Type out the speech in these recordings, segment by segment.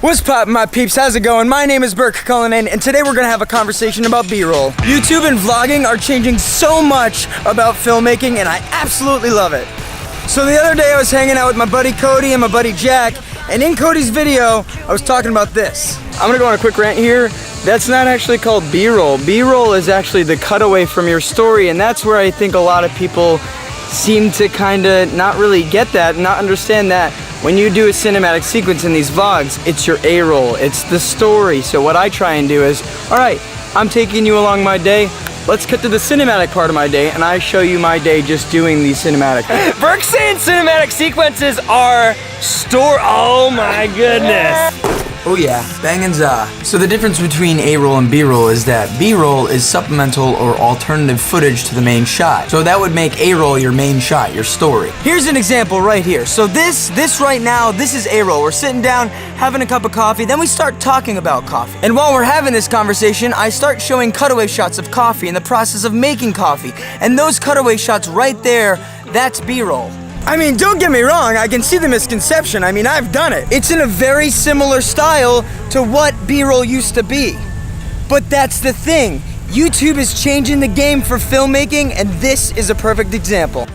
What's poppin', my peeps? How's it going? My name is Burke, Cullinane, and today we're gonna have a conversation about B-roll. YouTube and vlogging are changing so much about filmmaking, and I absolutely love it. So the other day I was hanging out with my buddy Cody and my buddy Jack, and in Cody's video, I was talking about this. I'm gonna go on a quick rant here. That's not actually called B-roll. B-roll is actually the cutaway from your story, and that's where I think a lot of people seem to kinda not really get that, not understand that. When you do a cinematic sequence in these vlogs, it's your A-roll, it's the story. So what I try and do is, all right, I'm taking you along my day, let's cut to the cinematic part of my day, and I show you my day just doing these cinematic. Burke's saying cinematic sequences are oh my goodness. Oh yeah, bang and za. So the difference between A-roll and B-roll is that B-roll is supplemental or alternative footage to the main shot. So that would make A-roll your main shot, your story. Here's an example right here. So this right now, this is A-roll. We're sitting down, having a cup of coffee, then we start talking about coffee. And while we're having this conversation, I start showing cutaway shots of coffee in the process of making coffee. And those cutaway shots right there, that's B-roll. I mean, don't get me wrong, I can see the misconception. I mean, I've done it. It's in a very similar style to what B-roll used to be. But that's the thing. YouTube is changing the game for filmmaking, and this is a perfect example.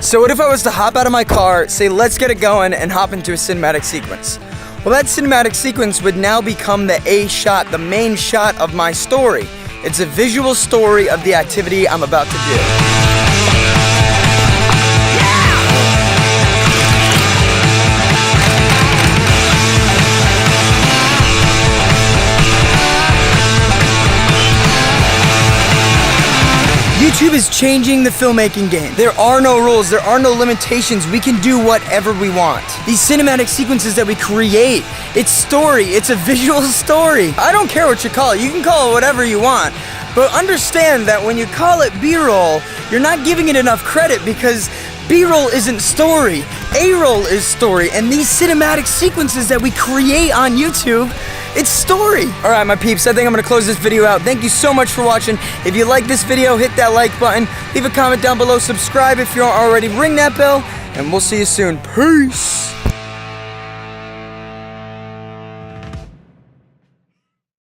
So what if I was to hop out of my car, say, let's get it going, and hop into a cinematic sequence? Well, that cinematic sequence would now become the A shot, the main shot of my story. It's a visual story of the activity I'm about to do. YouTube is changing the filmmaking game. There are no rules, there are no limitations. We can do whatever we want. These cinematic sequences that we create, it's story, it's a visual story. I don't care what you call it, you can call it whatever you want. But understand that when you call it B-roll, you're not giving it enough credit because B-roll isn't story, A-roll is story. And these cinematic sequences that we create on YouTube, it's story. All right, my peeps, I think I'm gonna close this video out. Thank you so much for watching. If you like this video, hit that like button, leave a comment down below, subscribe if you aren't already, ring that bell, and we'll see you soon. Peace.